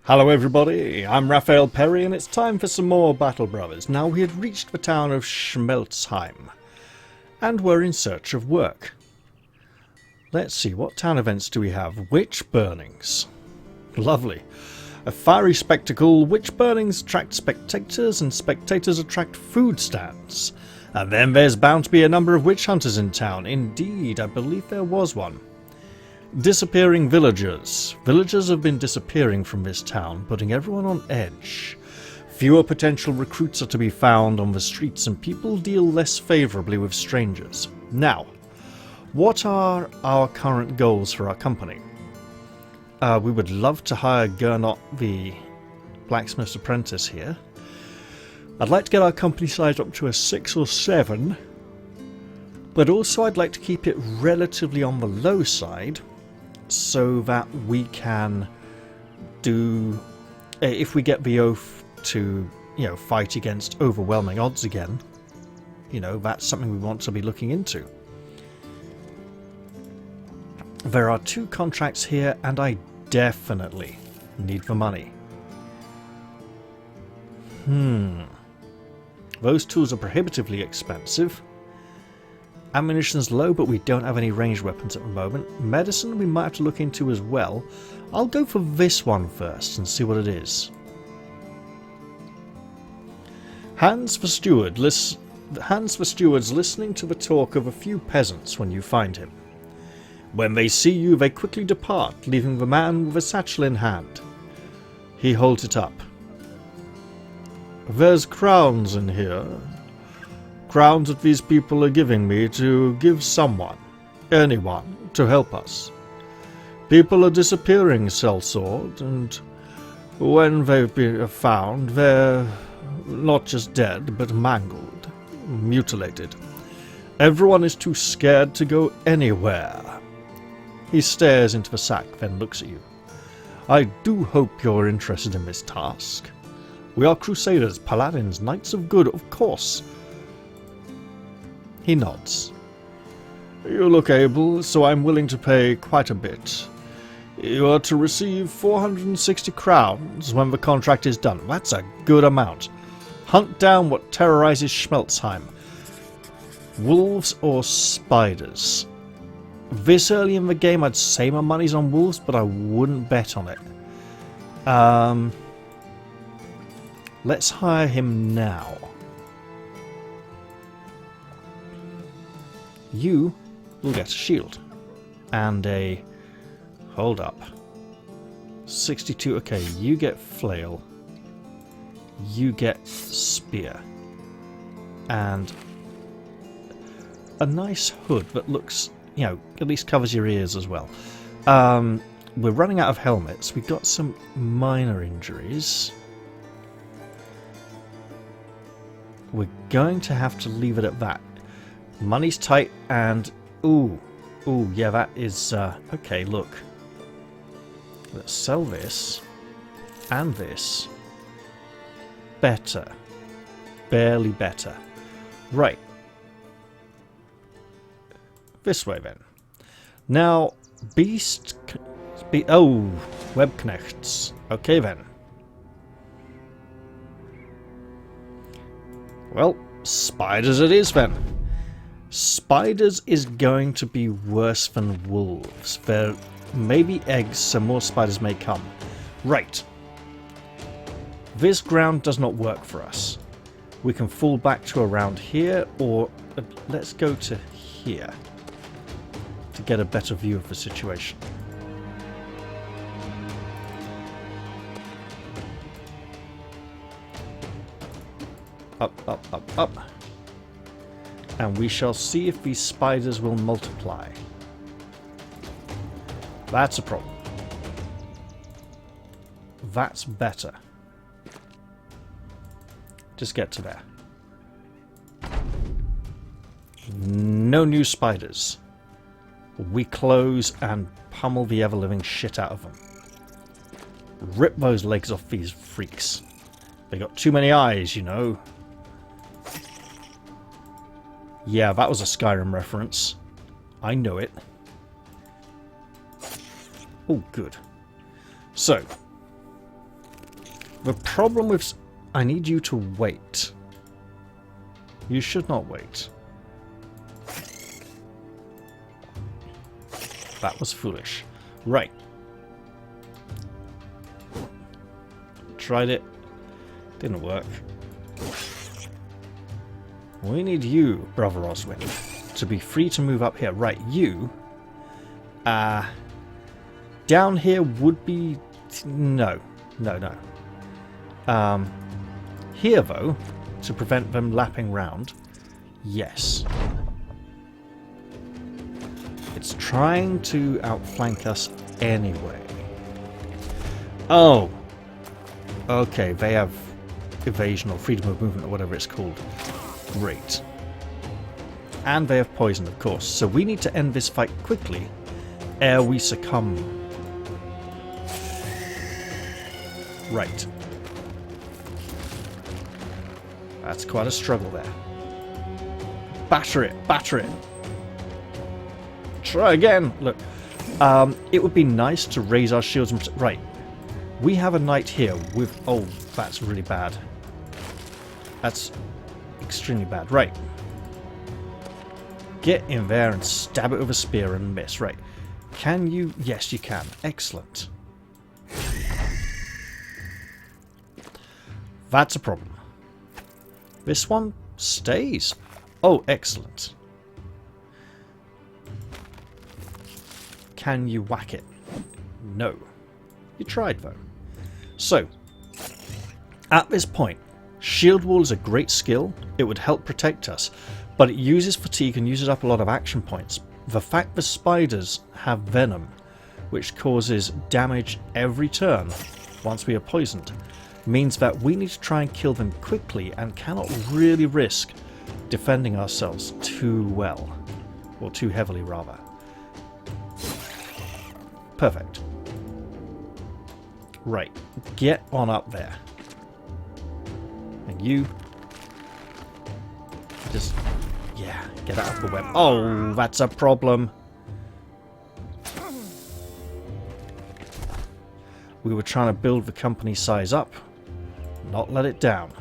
Hello everybody, I'm Raphael Perry and it's time for some more Battle Brothers. Now we had reached the town of Schmelzheim and we're in search of work. Let's see, what town events do we have? Witch burnings. Lovely. A fiery spectacle, witch burnings attract spectators and spectators attract food stands. And then there's bound to be a number of witch hunters in town. Indeed, I believe there was one. Disappearing villagers. Villagers have been disappearing from this town, putting everyone on edge. Fewer potential recruits are to be found on the streets and people deal less favourably with strangers. Now, what are our current goals for our company? We would love to hire Gernot, the blacksmith's apprentice here. I'd like to get our company size up to a 6 or 7, but also I'd like to keep it relatively on the low side, so that we can do, if we get the oath to, fight against overwhelming odds again, that's something we want to be looking into. There are 2 contracts here, and I definitely need the money. Those tools are prohibitively expensive. Ammunition's low, but we don't have any ranged weapons at the moment. Medicine we might have to look into as well. I'll go for this one first and see what it is. Hands for stewards listening to the talk of a few peasants when you find him. When they see you, they quickly depart, leaving the man with a satchel in hand. He holds it up. There's crowns in here. Crowns that these people are giving me to give someone, anyone, to help us. People are disappearing, sellsword, and when they've been found, they're not just dead, but mangled, mutilated. Everyone is too scared to go anywhere. He stares into the sack, then looks at you. I do hope you're interested in this task. We are crusaders, paladins, knights of good, of course. He nods. You look able, so I'm willing to pay quite a bit. You are to receive 460 crowns when the contract is done. That's a good amount. Hunt down what terrorizes Schmelzheim. Wolves or spiders? This early in the game I'd say my money's on wolves, but I wouldn't bet on it. Let's hire him now. You will get a shield. And a... Hold up. 62, okay, you get flail. You get spear. And a nice hood that looks, at least covers your ears as well. We're running out of helmets. We've got some minor injuries. We're going to have to leave it at that. Money's tight and... Ooh, yeah, that is... okay, look. Let's sell this. And this. Better. Barely better. Right. This way, then. Now, oh, webknechts. Okay, then. Well, spiders it is, then. Spiders is going to be worse than wolves. There may be eggs, so more spiders may come. Right. This ground does not work for us. We can fall back to around here, or let's go to here to get a better view of the situation. Up, up, up, up. And we shall see if these spiders will multiply. That's a problem. That's better. Just get to there. No new spiders. We close and pummel the ever-living shit out of them. Rip those legs off these freaks. They got too many eyes, Yeah, that was a Skyrim reference. I know it. Oh, good. So, The problem with... I need you to wait. You should not wait. That was foolish. Right. Tried it. Didn't work. We need you, Brother Oswin, to be free to move up here. Right, you... down here would be... No. No. Here, though, to prevent them lapping round. Yes. It's trying to outflank us anyway. Oh! Okay, they have evasion or freedom of movement or whatever it's called. Great. And they have poison, of course. So we need to end this fight quickly ere we succumb. Right. That's quite a struggle there. Batter it! Batter it! Try again! Look. It would be nice to raise our shields and... Right. We have a knight here with... Oh, that's really bad. That's extremely bad. Right. Get in there and stab it with a spear and miss. Right. Can you... Yes, you can. Excellent. That's a problem. This one stays. Oh, excellent. Can you whack it? No. You tried, though. So, at this point, shield wall is a great skill. It would help protect us, but it uses fatigue and uses up a lot of action points. The fact the spiders have venom, which causes damage every turn once we are poisoned, means that we need to try and kill them quickly and cannot really risk defending ourselves too well. Or too heavily, rather. Perfect. Right. Get on up there. And you... Just... Yeah, get out of the web. Oh, that's a problem. We were trying to build the company size up. Not let it down.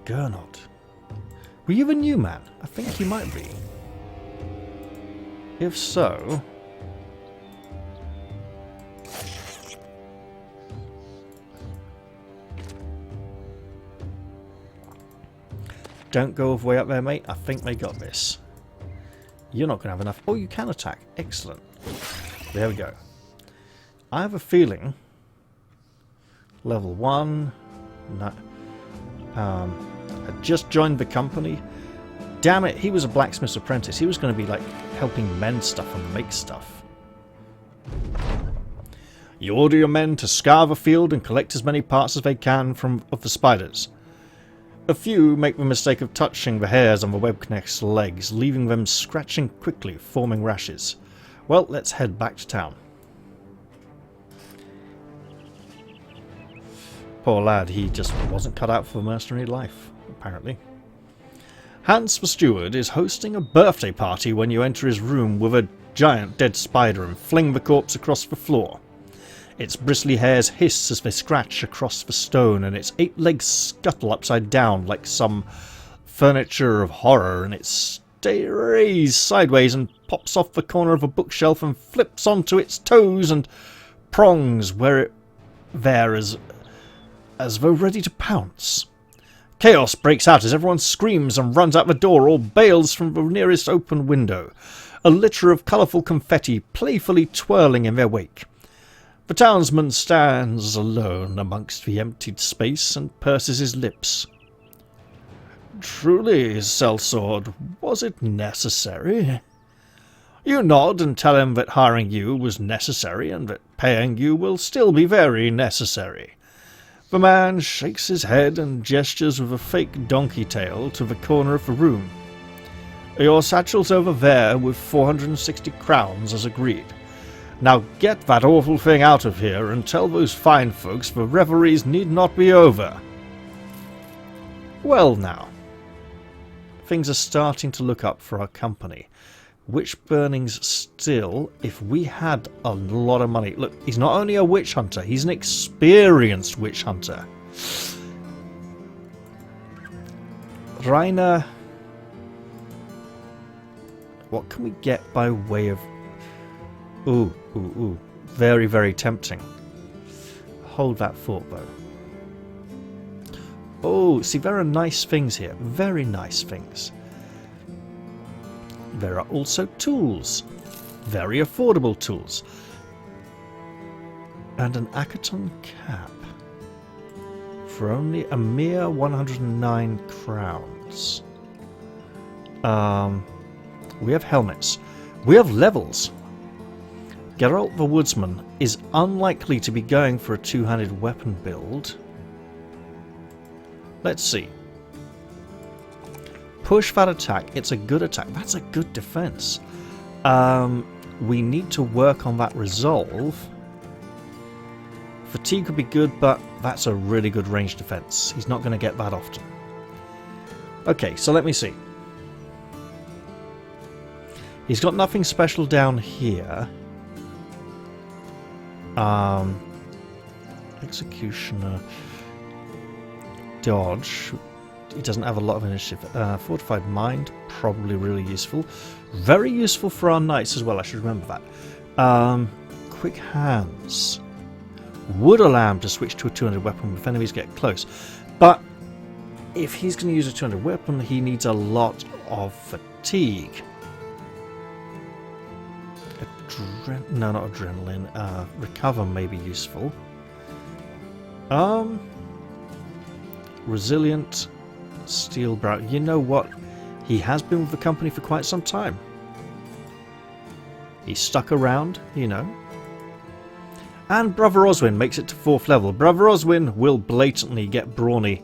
Gernot. Were you the new man? I think you might be. If so... Don't go all the way up there, mate. I think they got this. You're not going to have enough... Oh, you can attack. Excellent. There we go. I have a feeling... Level 1... No. I just joined the company. Damn it, he was a blacksmith's apprentice. He was going to be, like, helping mend stuff and make stuff. You order your men to scour the field and collect as many parts as they can of the spiders. A few make the mistake of touching the hairs on the webknecht's legs, leaving them scratching quickly, forming rashes. Well, let's head back to town. Poor lad, he just wasn't cut out for the mercenary life, apparently. Hans the steward is hosting a birthday party when you enter his room with a giant dead spider and fling the corpse across the floor. Its bristly hairs hiss as they scratch across the stone, and its 8 legs scuttle upside down like some furniture of horror, and it stays sideways and pops off the corner of a bookshelf and flips onto its toes and prongs as though ready to pounce. Chaos breaks out as everyone screams and runs out the door or bails from the nearest open window, a litter of colourful confetti playfully twirling in their wake. The townsman stands alone amongst the emptied space and purses his lips. Truly, sellsword, was it necessary? You nod and tell him that hiring you was necessary and that paying you will still be very necessary. The man shakes his head and gestures with a fake donkey tail to the corner of the room. Your satchel's over there with 460 crowns as agreed. Now get that awful thing out of here and tell those fine folks the revelries need not be over. Well now. Things are starting to look up for our company. Witch burnings still, if we had a lot of money. Look, he's not only a witch hunter, he's an experienced witch hunter. Rainer, what can we get by way of... Ooh, ooh, ooh. Very, very tempting. Hold that thought, though. Oh, see, there are nice things here. Very nice things. There are also tools. Very affordable tools. And an Akaton cap. For only a mere 109 crowns. We have helmets. We have levels. Geralt the Woodsman is unlikely to be going for a two-handed weapon build. Let's see. Push that attack. It's a good attack. That's a good defense. We need to work on that resolve. Fatigue could be good, but that's a really good range defense. He's not going to get that often. Okay, so let me see. He's got nothing special down here. Executioner. Dodge. He doesn't have a lot of initiative. Fortified Mind, probably really useful. Very useful for our knights as well, I should remember that. Quick Hands. Would allow him to switch to a 200 weapon if enemies get close. But if he's going to use a 200 weapon, he needs a lot of fatigue. No, not adrenaline. Recover may be useful. Resilient. Steel brow. You know what? He has been with the company for quite some time. He's stuck around, you know. And Brother Oswin makes it to 4th level. Brother Oswin will blatantly get Brawny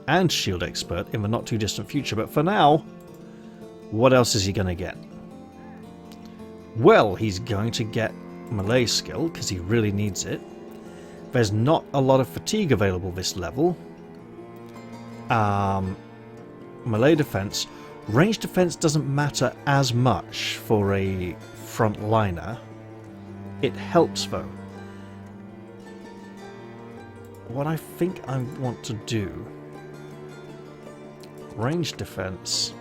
and Shield Expert in the not too distant future. But for now, what else is he going to get? Well, he's going to get Melee Skill, because he really needs it. There's not a lot of fatigue available this level. Melee Defense. Range Defense doesn't matter as much for a frontliner. It helps, though. What I think I want to do... Range Defense,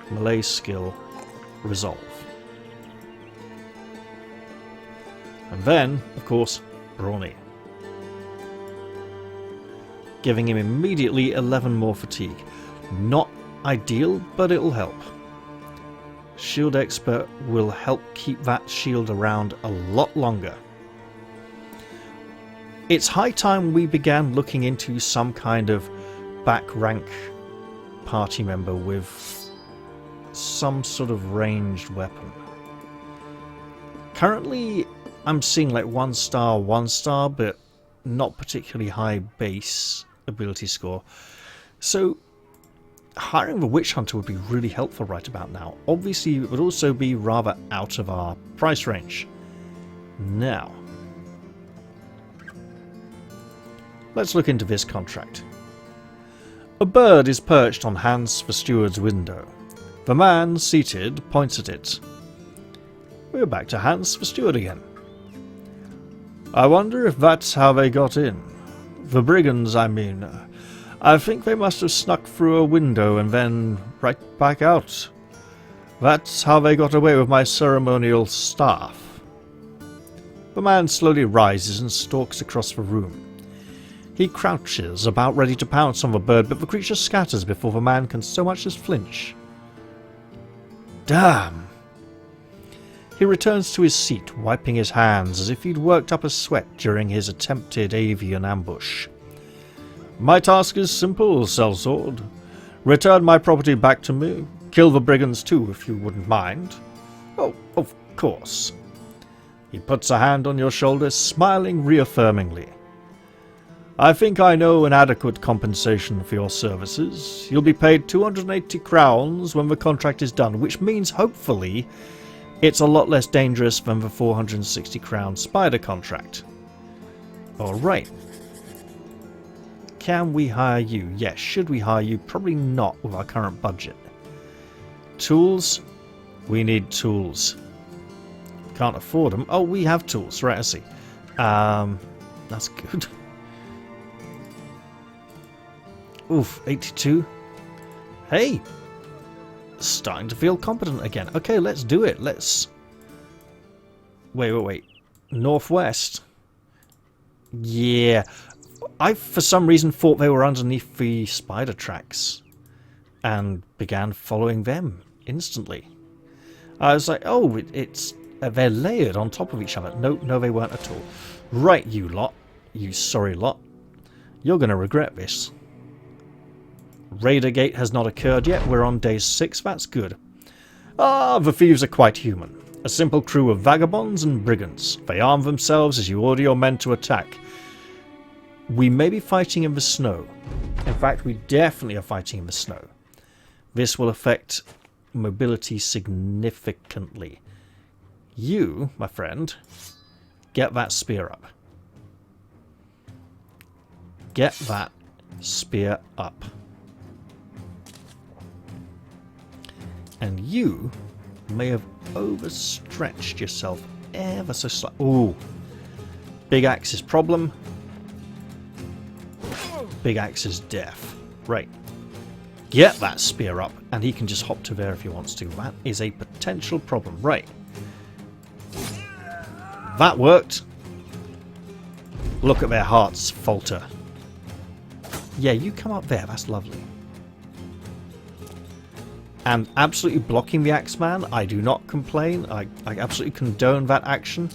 Melee Skill, Resolve. And then, of course, Brawny. Giving him immediately 11 more fatigue. Not ideal, but it'll help. Shield Expert will help keep that shield around a lot longer. It's high time we began looking into some kind of back rank party member with some sort of ranged weapon. Currently, I'm seeing like 1 star, but not particularly high base ability score. So hiring the Witch Hunter would be really helpful right about now. Obviously, it would also be rather out of our price range. Now, let's look into this contract. A bird is perched on Hans the Steward's window. The man, seated, points at it. We're back to Hans the Steward again. I wonder if that's how they got in. The brigands, I mean. I think they must have snuck through a window and then right back out. That's how they got away with my ceremonial staff. The man slowly rises and stalks across the room. He crouches, about ready to pounce on the bird, but the creature scatters before the man can so much as flinch. Damn! He returns to his seat, wiping his hands as if he'd worked up a sweat during his attempted avian ambush. My task is simple, sellsword. Return my property back to me. Kill the brigands too, if you wouldn't mind. Oh, of course. He puts a hand on your shoulder, smiling reaffirmingly. I think I know an adequate compensation for your services. You'll be paid 280 crowns when the contract is done, which means, hopefully, it's a lot less dangerous than the 460 crown spider contract. Alright. Can we hire you? Yes. Should we hire you? Probably not with our current budget. Tools. We need tools. Can't afford them. Oh, we have tools. Right, I see. That's good. Oof, 82. Hey! Starting to feel competent again. Okay, let's do it. Let's... Wait. Northwest. Yeah. I, for some reason, thought they were underneath the spider tracks. And began following them instantly. I was like, oh, it's... they're layered on top of each other. No, they weren't at all. Right, you lot. You sorry lot. You're going to regret this. Raider Gate has not occurred yet. We're on day 6. That's good. Ah, the thieves are quite human. A simple crew of vagabonds and brigands. They arm themselves as you order your men to attack. We may be fighting in the snow. In fact, we definitely are fighting in the snow. This will affect mobility significantly. You, my friend, get that spear up. Get that spear up. And you may have overstretched yourself ever so slightly. Ooh. Big Axe's problem. Big Axe's death. Right. Get that spear up, and he can just hop to there if he wants to. That is a potential problem. Right. That worked. Look at their hearts falter. Yeah, you come up there. That's lovely. And absolutely blocking the Axeman, I do not complain. I absolutely condone that action.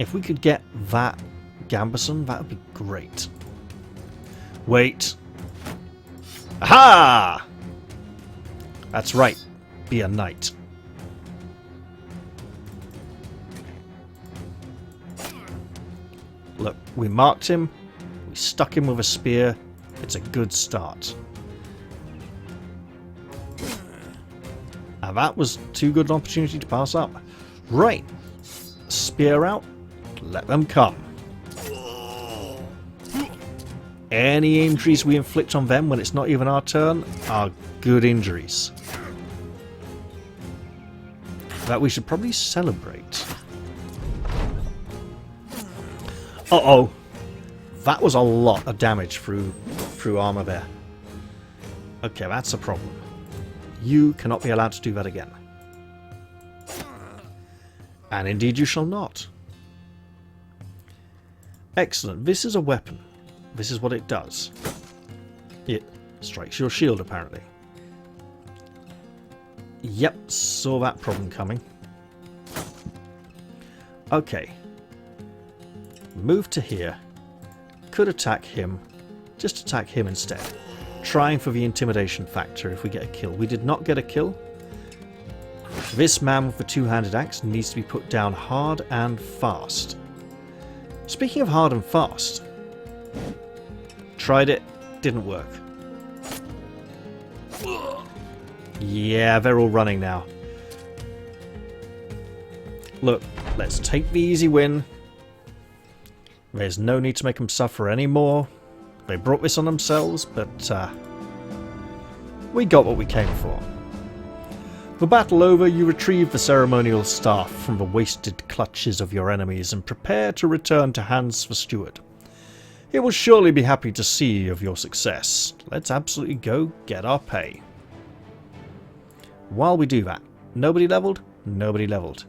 If we could get that Gambeson, that would be great. Wait. Aha! That's right. Be a knight. Look, we marked him. We stuck him with a spear. It's a good start. And that was too good an opportunity to pass up. Right. Spear out. Let them come. Any injuries we inflict on them when it's not even our turn are good injuries. That we should probably celebrate. Uh-oh. That was a lot of damage through armor there. Okay, that's a problem. You cannot be allowed to do that again. And indeed you shall not. Excellent. This is a weapon. This is what it does. It strikes your shield, apparently. Yep, saw that problem coming. Okay. Move to here. Could attack him. Just attack him instead. Trying for the intimidation factor if we get a kill. We did not get a kill. This man with the two-handed axe needs to be put down hard and fast. Speaking of hard and fast, tried it, didn't work. Yeah, they're all running now. Look, let's take the easy win. There's no need to make them suffer anymore. They brought this on themselves, but we got what we came for. The battle over, you retrieve the ceremonial staff from the wasted clutches of your enemies and prepare to return to hands for Stewart. He will surely be happy to see of your success. Let's absolutely go get our pay. While we do that, nobody leveled? Nobody leveled.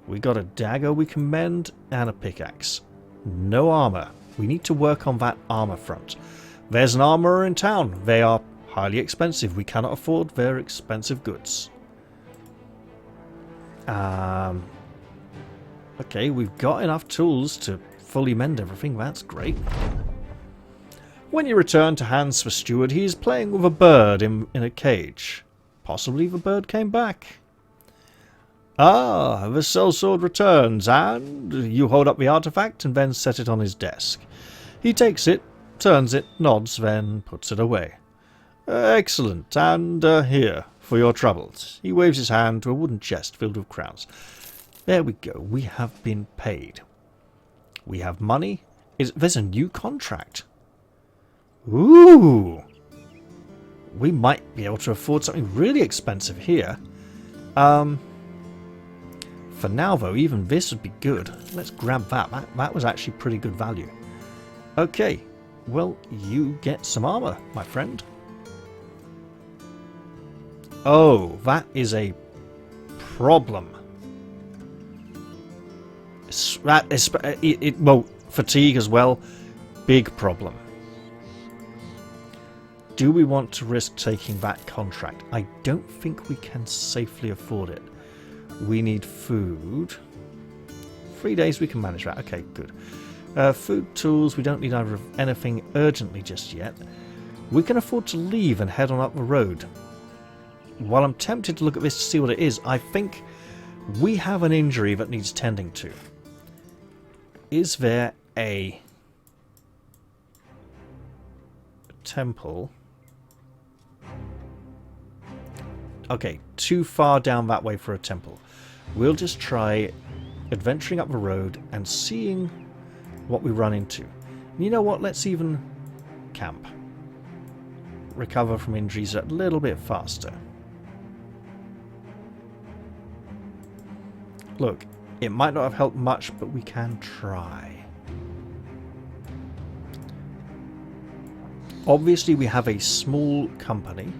We got a dagger we can mend and a pickaxe. No armor. We need to work on that armor front. There's an armorer in town. They are highly expensive. We cannot afford their expensive goods. Okay, we've got enough tools to fully mend everything. That's great. When you return to hands for Stewart, he is playing with a bird in a cage. Possibly the bird came back. Ah, the sellsword returns, and you hold up the artifact and then set it on his desk. He takes it, turns it, nods, then puts it away. Excellent, and here, for your troubles. He waves his hand to a wooden chest filled with crowns. There we go, we have been paid. We have money. There's a new contract. Ooh! we might be able to afford something really expensive here. For now, though, even this would be good. Let's grab that. That was actually pretty good value. Okay, well, you get some armor, my friend. Oh, that is a problem. That is, well, fatigue as well. Big problem. Do we want to risk taking that contract? I don't think we can safely afford it. We need food. 3 days we can manage that. Okay, good. Food, tools, we don't need either of anything urgently just yet. We can afford to leave and head on up the road. While I'm tempted to look at this to see what it is, I think we have an injury that needs tending to. Is there a temple? Okay, too far down that way for a temple. We'll just try adventuring up the road and seeing what we run into. You know what? Let's even camp. Recover from injuries a little bit faster. Look, it might not have helped much, but we can try. Obviously, we have a small company.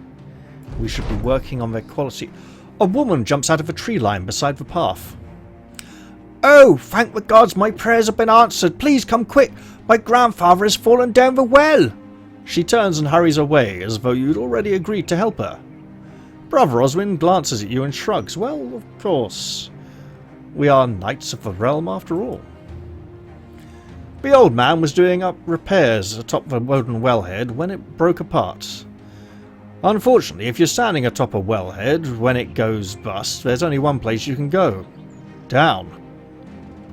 We should be working on their quality. A woman jumps out of a tree line beside the path. Oh, thank the gods, my prayers have been answered. Please come quick. My grandfather has fallen down the well. She turns and hurries away, as though you'd already agreed to help her. Brother Oswin glances at you and shrugs. Well, of course. We are knights of the realm after all. The old man was doing up repairs atop the wooden wellhead when it broke apart. Unfortunately, if you're standing atop a wellhead when it goes bust, there's only one place you can go. Down.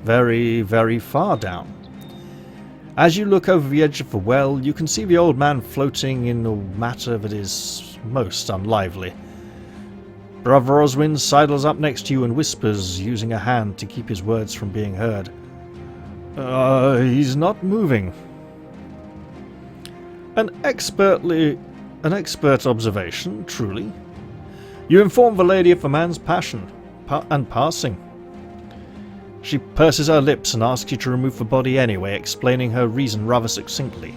Very, very far down. As you look over the edge of the well, you can see the old man floating in a matter that is most unlively. Brother Oswin sidles up next to you and whispers, using a hand to keep his words from being heard. He's not moving. An expert observation, truly. You inform the lady of the man's passion and passing. She purses her lips and asks you to remove the body anyway, explaining her reason rather succinctly.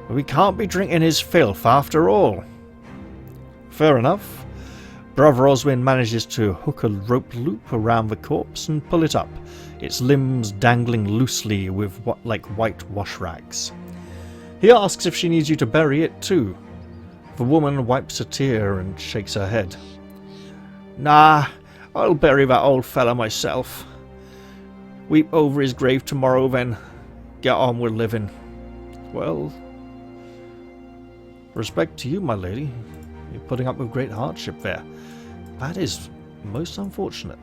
We can't be drinking his filth after all. Fair enough. Brother Oswin manages to hook a rope loop around the corpse and pull it up, its limbs dangling loosely with like white wash rags. He asks if she needs you to bury it too. The woman wipes a tear and shakes her head. Nah, I'll bury that old fella myself. Weep over his grave tomorrow, then get on with living. Well, respect to you, my lady. You're putting up with great hardship there. That is most unfortunate.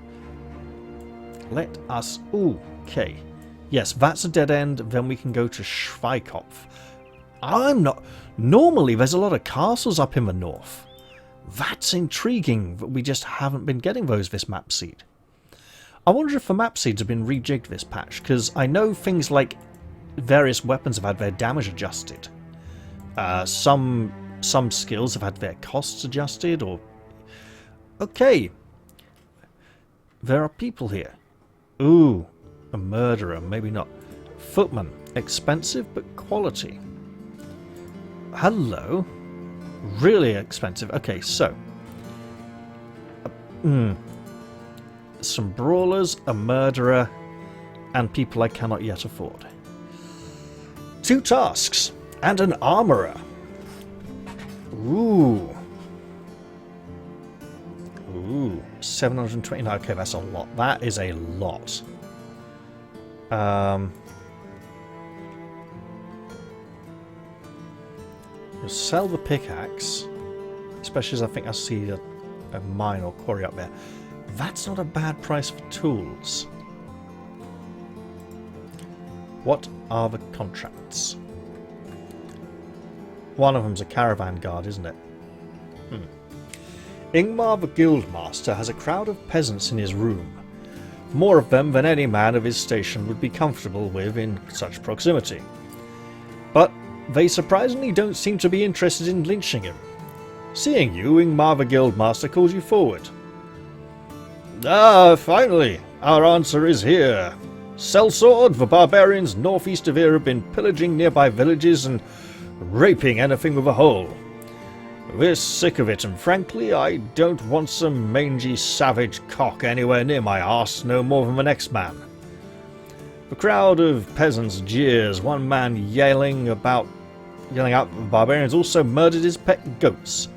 Let us... Ooh, okay. Yes, that's a dead end. Then we can go to Schweikopf. I'm not... Normally, there's a lot of castles up in the north. That's intriguing, but we just haven't been getting those this map seed. I wonder if the map seeds have been rejigged this patch, because I know things like various weapons have had their damage adjusted. Some skills have had their costs adjusted, or... Okay. There are people here. Ooh, a murderer, maybe not. Footman, expensive but quality. Hello. Really expensive. Okay, so. Some brawlers, a murderer, and people I cannot yet afford. 2 tasks, and an armourer. Ooh. Ooh, 729. Okay, that's a lot. That is a lot. We'll sell the pickaxe, especially as I think I see a mine or quarry up there. That's not a bad price for tools. What are the contracts? One of them's a caravan guard, isn't it? Ingmar the Guildmaster has a crowd of peasants in his room. More of them than any man of his station would be comfortable with in such proximity. But they surprisingly don't seem to be interested in lynching him. Seeing you, Ingmar Guildmaster calls you forward. Ah, finally! Our answer is here. Sellsword, the barbarians northeast of here have been pillaging nearby villages and raping anything with a hole. We're sick of it, and frankly, I don't want some mangy savage cock anywhere near my arse no more than the next man. The crowd of peasants jeers, one man yelling out the barbarians also murdered his pet goats.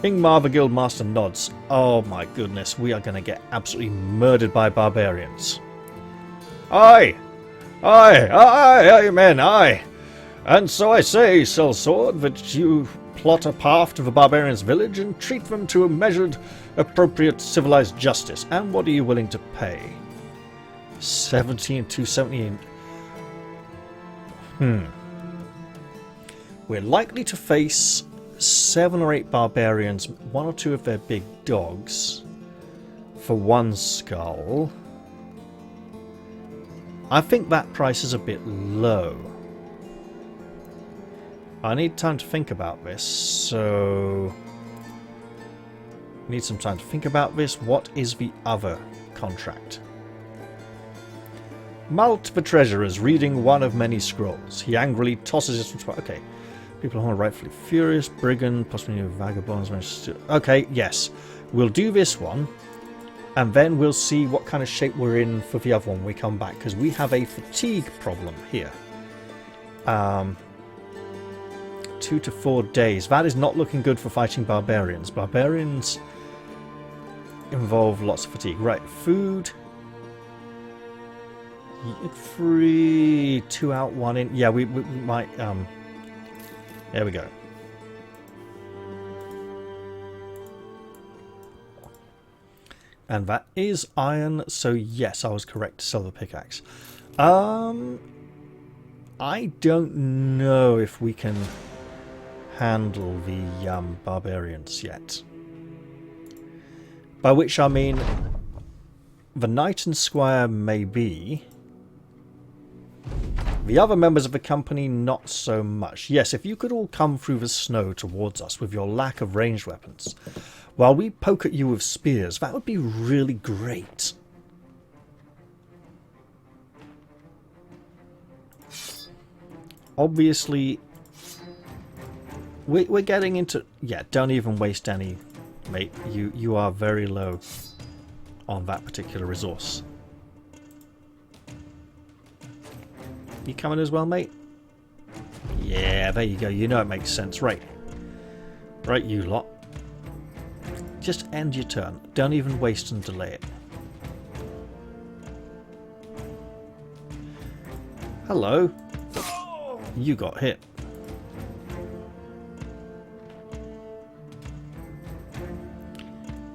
Ingmar the Guildmaster nods. Oh my goodness, we are going to get absolutely murdered by barbarians. Aye! Aye! Aye! Aye, men! Aye! And so I say, Sellsword, that you plot a path to the barbarians' village and treat them to a measured, appropriate, civilized justice. And what are you willing to pay? 70 and 278. We're likely to face 7 or 8 barbarians, 1 or 2 of their big dogs, for 1 skull. I think that price is a bit low. I need time to think about this, so... Need some time to think about this. What is the other contract? Malt the treasurer is reading one of many scrolls. He angrily tosses it from... Okay. People who are rightfully furious. Brigand, possibly vagabonds. Okay, yes. We'll do this one. And then we'll see what kind of shape we're in for the other one when we come back. Because we have a fatigue problem here. 2 to 4 days. That is not looking good for fighting barbarians. Barbarians involve lots of fatigue. Right, food. 3, 2 out, 1 in. Yeah, we might... There we go. And that is iron, so yes, I was correct to sell the pickaxe. I don't know if we can handle the barbarians yet. By which I mean the knight and squire maybe. The other members of the company, not so much. Yes, if you could all come through the snow towards us with your lack of ranged weapons, while we poke at you with spears, that would be really great. Obviously, we're getting into... Yeah, don't even waste any, mate. You are very low on that particular resource. You coming as well, mate? Yeah, there you go. You know it makes sense. Right. Right, you lot. Just end your turn. Don't even waste and delay it. Hello. You got hit.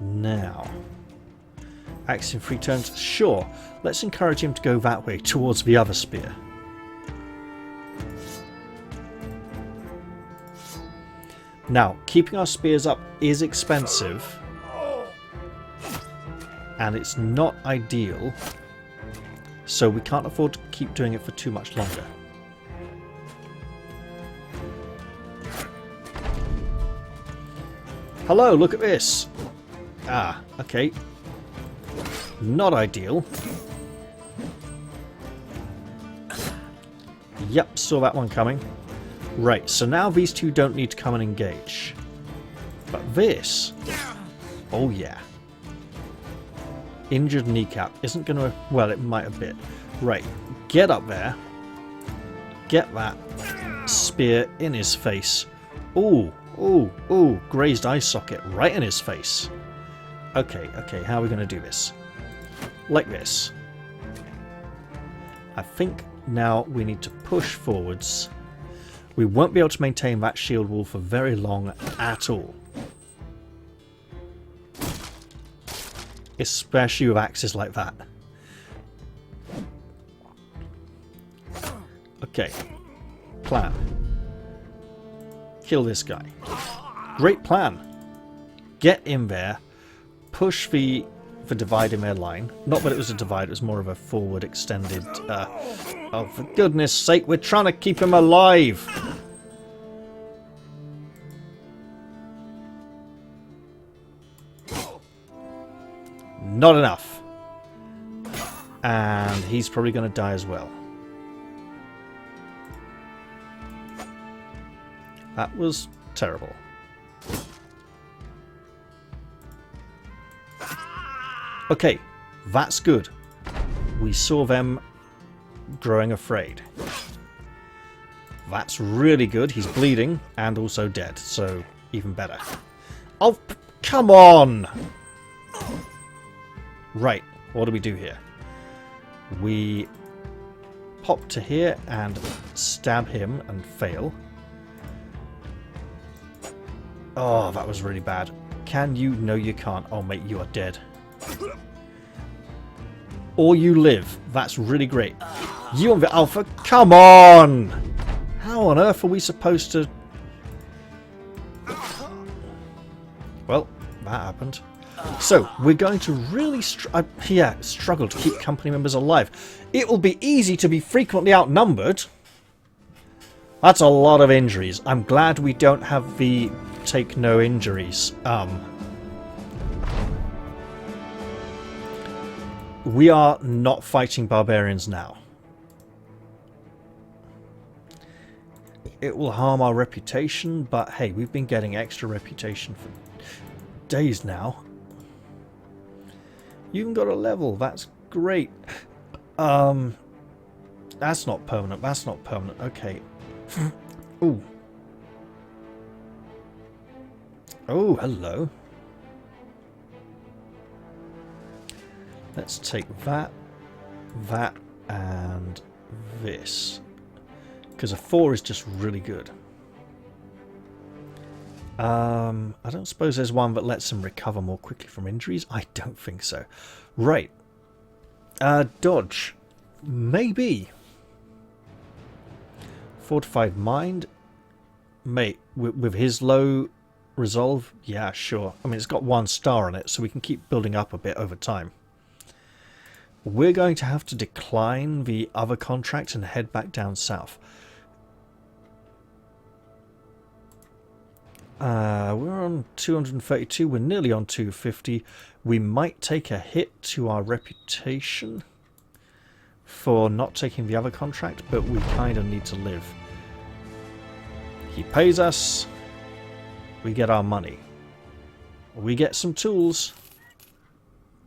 Now. Axe in 3 turns. Sure. Let's encourage him to go that way, towards the other spear. Now, keeping our spears up is expensive, and it's not ideal, so we can't afford to keep doing it for too much longer. Hello, look at this! Ah, okay. Not ideal. Yep, saw that one coming. Right, so now these two don't need to come and engage. But this... Oh yeah. Injured kneecap isn't going to... Well, it might a bit. Right, get up there. Get that spear in his face. Ooh, ooh, ooh. Grazed eye socket right in his face. Okay, okay, how are we going to do this? Like this. I think now we need to push forwards. We won't be able to maintain that shield wall for very long at all. Especially with axes like that. Okay. Plan. Kill this guy. Great plan. Get in there. Push the divide in their line. Not that it was a divide, it was more of a forward extended... oh, for goodness sake, we're trying to keep him alive! Not enough. And he's probably going to die as well. That was terrible. Okay, that's good. We saw them growing afraid. That's really good. He's bleeding and also dead, so even better. Oh, come on! Right, what do we do here? We pop to here and stab him and fail. Oh, that was really bad. Can you? No, you can't. Oh, mate, you are dead. Or you live. That's really great. You and the Alpha, come on! How on earth are we supposed to... Well, that happened. So, we're going to really struggle to keep company members alive. It will be easy to be frequently outnumbered. That's a lot of injuries. I'm glad we don't have the take no injuries. We are not fighting barbarians now. It will harm our reputation, but hey, we've been getting extra reputation for days now. You even got a level, that's great. That's not permanent, that's not permanent, okay. Ooh. Oh, hello. Let's take that, and this. Because a 4 is just really good. I don't suppose there's one that lets him recover more quickly from injuries. I don't think so. Right. Dodge. Maybe. Fortified mind. Mate, with his low resolve, yeah, sure. I mean, it's got 1 star on it, so we can keep building up a bit over time. We're going to have to decline the other contract and head back down south. We're on 232, we're nearly on 250. We might take a hit to our reputation for not taking the other contract, but we kind of need to live. He pays us, we get our money. We get some tools.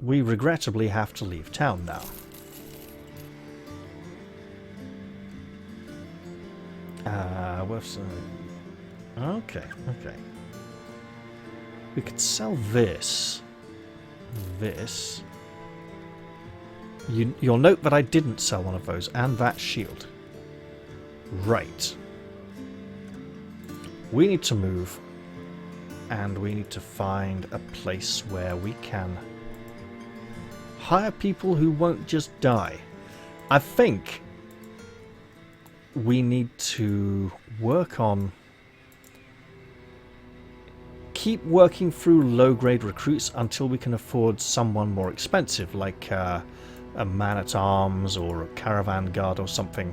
We regrettably have to leave town now. Okay. We could sell this. This. You'll note that I didn't sell one of those, and that shield. Right. We need to move, and we need to find a place where we can hire people who won't just die. I think we need to work on... keep working through low-grade recruits until we can afford someone more expensive, like a man-at-arms or a caravan guard or something.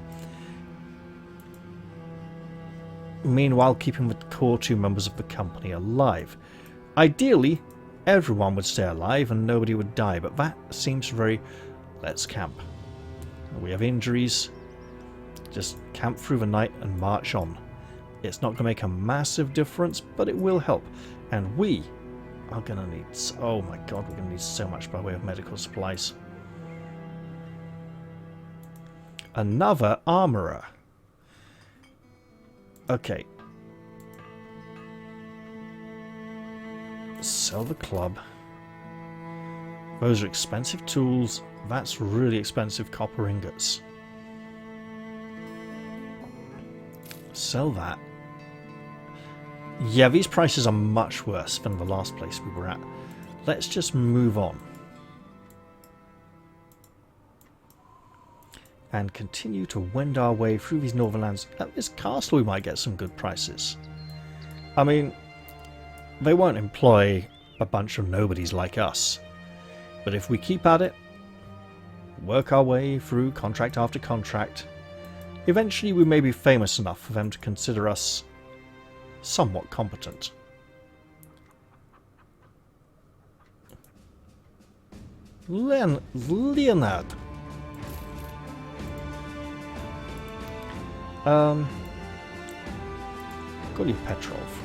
Meanwhile, keeping the core 2 members of the company alive. Ideally, everyone would stay alive and nobody would die, but that seems very... Let's camp. We have injuries. Just camp through the night and march on. It's not going to make a massive difference, but it will help. And we are going to need... Oh my god, we're going to need so much by way of medical supplies. Another armourer. Okay. Sell the club. Those are expensive tools. That's really expensive copper ingots. Sell that. Yeah, these prices are much worse than the last place we were at. Let's just move on. And continue to wend our way through these northern lands. At this castle we might get some good prices. I mean, they won't employ a bunch of nobodies like us. But if we keep at it, work our way through contract after contract, eventually we may be famous enough for them to consider us somewhat competent. Leonard. Got you, Petrov.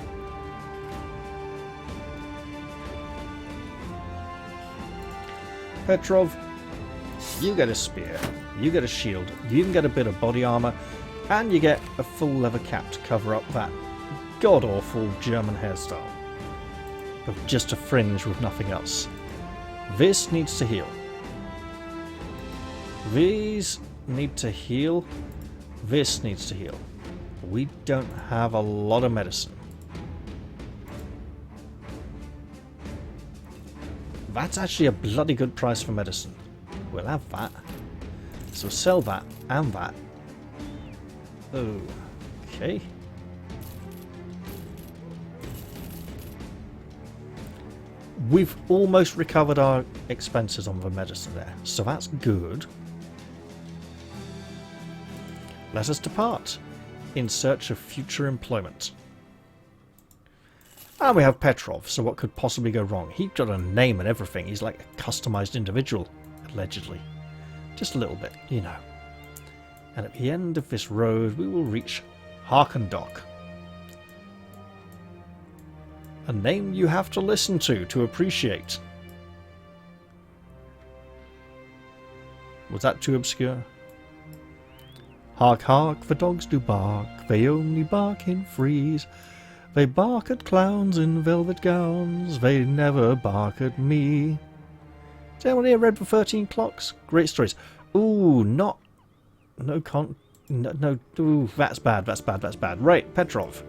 Petrov, you get a spear, you get a shield, you can get a bit of body armor, and you get a full leather cap to cover up that god-awful German hairstyle. Of just a fringe with nothing else. This needs to heal. These need to heal. This needs to heal. We don't have a lot of medicine. That's actually a bloody good price for medicine. We'll have that. So sell that and that. Okay. We've almost recovered our expenses on the medicine there, so that's good. Let us depart in search of future employment. And we have Petrov, so what could possibly go wrong? He's got a name and everything. He's like a customized individual, allegedly. Just a little bit, you know. And at the end of this road, we will reach Harkendock. A name you have to listen to appreciate. Was that too obscure? Hark, hark, the dogs do bark. They only bark in freeze. They bark at clowns in velvet gowns. They never bark at me. Has anyone here read the 13 Clocks? Great stories. Ooh, not... No, ooh, that's bad, that's bad, that's bad. Right, Petrov.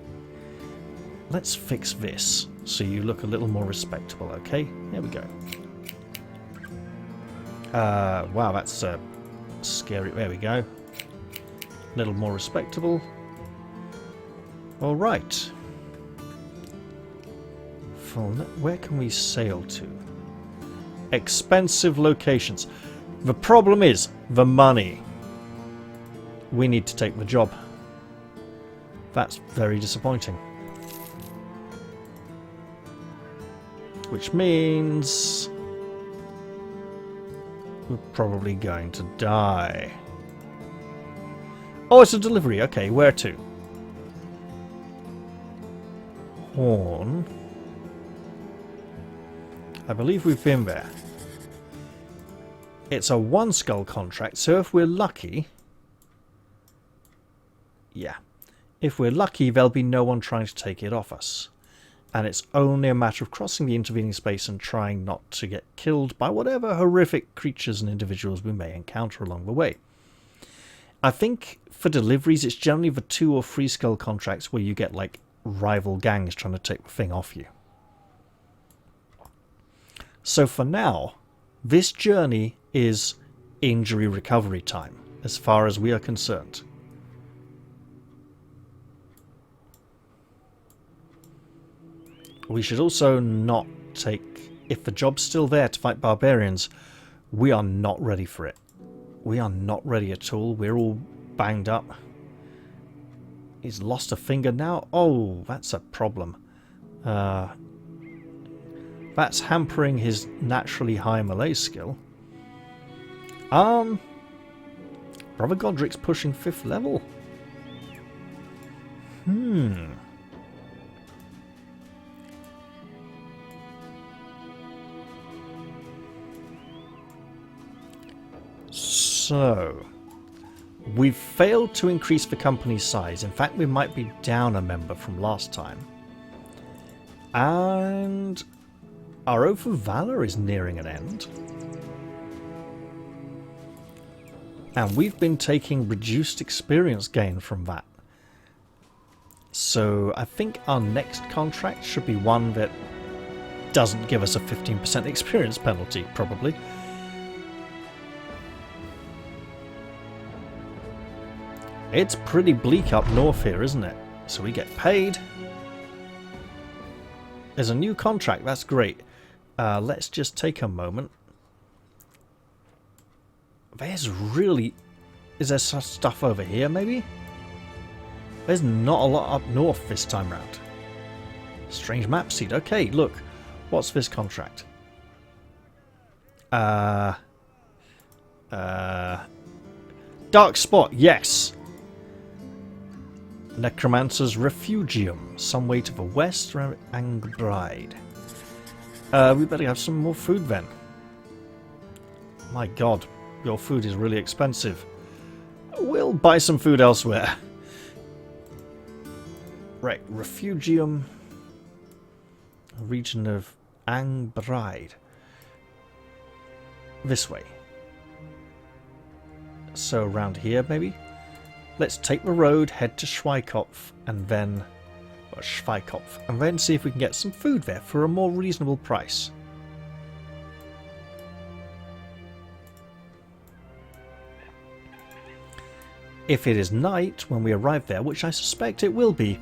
Let's fix this so you look a little more respectable, okay? There we go. Wow, that's scary. There we go. A little more respectable. All right. Where can we sail to? Expensive locations. The problem is the money. We need to take the job. That's very disappointing. Which means we're probably going to die. Oh, it's a delivery. Okay, where to? Horn. I believe we've been there. It's a one skull contract, so if we're lucky... Yeah. If we're lucky, there'll be no one trying to take it off us. And it's only a matter of crossing the intervening space and trying not to get killed by whatever horrific creatures and individuals we may encounter along the way. I think for deliveries, it's generally the 2 or 3 skull contracts where you get, like, rival gangs trying to take the thing off you. So for now, this journey is injury recovery time, as far as we are concerned. We should also not take... If the job's still there to fight barbarians, we are not ready for it. We are not ready at all. We're all banged up. He's lost a finger now. Oh, that's a problem. That's hampering his naturally high melee skill. Brother Godric's pushing 5th level. So, we've failed to increase the company's size. In fact, we might be down a member from last time. And our Oath of Valor is nearing an end. And we've been taking reduced experience gain from that. So I think our next contract should be one that doesn't give us a 15% experience penalty, probably. It's pretty bleak up north here, isn't it? So we get paid. There's a new contract, that's great. Let's just take a moment. There's really... Is there some stuff over here, maybe? There's not a lot up north this time round. Strange map seed. Okay, look. What's this contract? Dark spot, yes. Necromancer's Refugium, some way to the west around Angbride. We better have some more food then. My god, your food is really expensive. We'll buy some food elsewhere. Right, Refugium, region of Angbride. This way. So around here, maybe? Let's take the road, head to Schweikopf, and then... Well, Schweikopf, and then see if we can get some food there for a more reasonable price. If it is night when we arrive there, which I suspect it will be,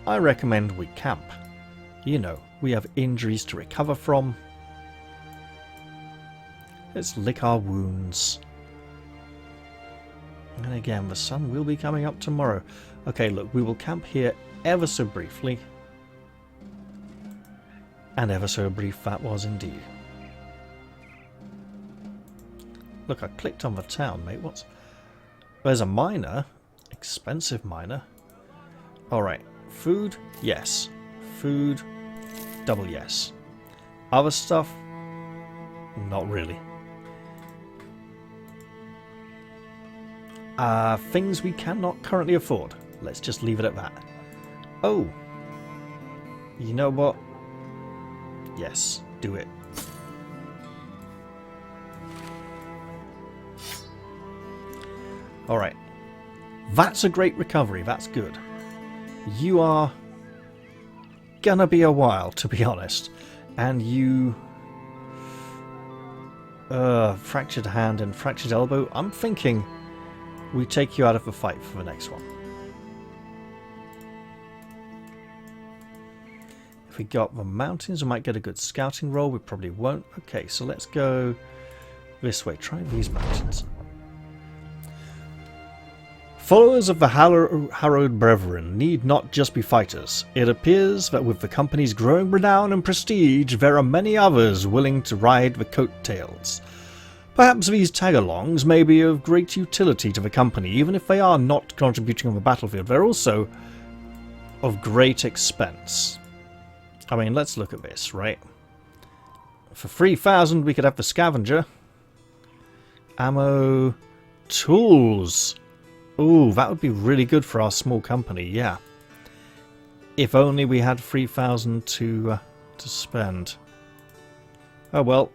I recommend we camp. You know, we have injuries to recover from. Let's lick our wounds. And again, the sun will be coming up tomorrow. Okay, look, we will camp here ever so briefly. And ever so brief that was indeed. Look, I clicked on the town, mate. What's... There's a miner. Expensive miner. Alright, food? Yes. Food? Double yes. Other stuff? Not really. Things we cannot currently afford. Let's just leave it at that. Oh. You know what? Yes, do it. Alright. That's a great recovery. That's good. You are gonna be a while, to be honest. And you... fractured hand and fractured elbow. I'm thinking... we take you out of the fight for the next one. If we got the mountains, we might get a good scouting roll. We probably won't. Okay, so let's go this way. Try these mountains. Followers of the Hallowed Brethren need not just be fighters. It appears that with the company's growing renown and prestige, there are many others willing to ride the coattails. Perhaps these tag-alongs may be of great utility to the company, even if they are not contributing on the battlefield. They're also of great expense. I mean, let's look at this, right? For 3,000 we could have the scavenger. Ammo. Tools. Ooh, that would be really good for our small company, yeah. If only we had 3,000 to spend. Oh well.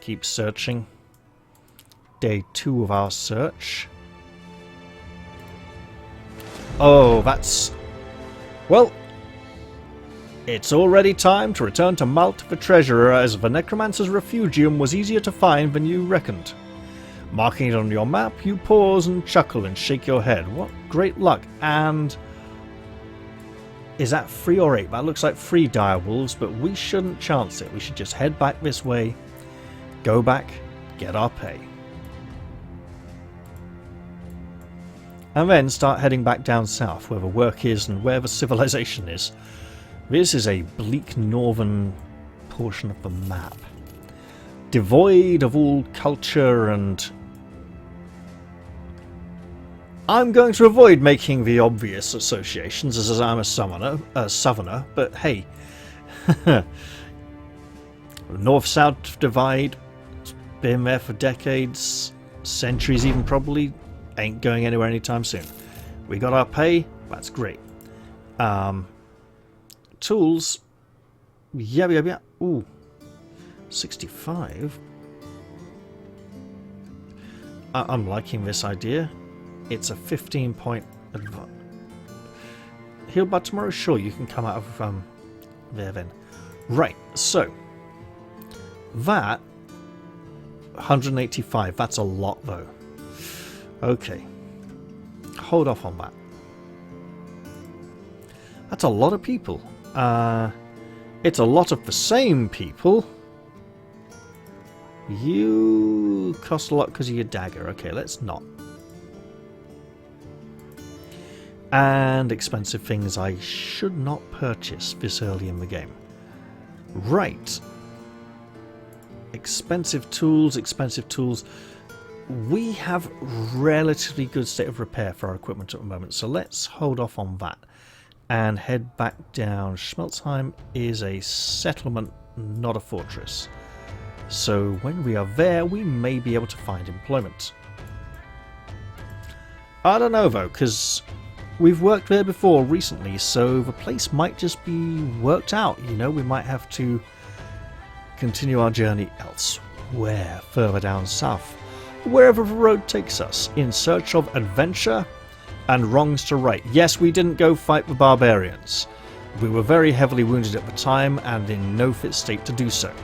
Keep searching. Day 2 of our search. Oh, that's... Well, it's already time to return to Malt the Treasurer, as the Necromancer's Refugium was easier to find than you reckoned. Marking it on your map, you pause and chuckle and shake your head. What great luck. And... is that 3 or 8? That looks like 3 direwolves, but we shouldn't chance it. We should just head back this way. Go back, get our pay. And then start heading back down south, where the work is and where the civilization is. This is a bleak northern portion of the map. Devoid of all culture and... I'm going to avoid making the obvious associations, as I'm a southerner, but hey. North-south divide... been there for decades, centuries even probably, ain't going anywhere anytime soon. We got our pay, that's great. Tools, yeah, ooh, 65. I'm liking this idea. It's a 15-point advance. Heal by tomorrow? Sure, you can come out of there then. Right, so, that 185, that's a lot though. Okay. Hold off on that. That's a lot of people. It's a lot of the same people. You cost a lot because of your dagger. Okay, let's not. And expensive things I should not purchase this early in the game. Right. expensive tools, expensive tools. We have relatively good state of repair for our equipment at the moment, so let's hold off on that and head back down. Schmelzheim is a settlement, not a fortress. So when we are there, we may be able to find employment. I don't know though, because we've worked there before recently, so the place might just be worked out. You know, we might have to continue our journey elsewhere, further down south, wherever the road takes us, in search of adventure and wrongs to right. Yes, we didn't go fight the barbarians. We were very heavily wounded at the time and in no fit state to do so.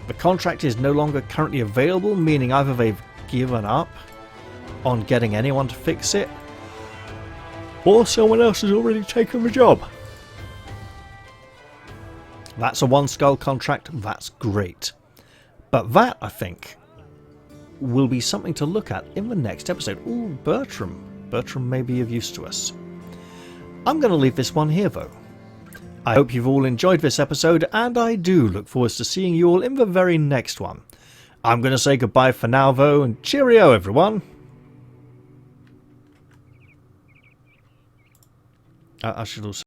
The contract is no longer currently available, meaning either they've given up on getting anyone to fix it, or someone else has already taken the job. That's a one skull contract, that's great. But that, I think, will be something to look at in the next episode. Ooh, Bertram. Bertram may be of use to us. I'm going to leave this one here though. I hope you've all enjoyed this episode, and I do look forward to seeing you all in the very next one. I'm going to say goodbye for now though, and cheerio everyone. I should also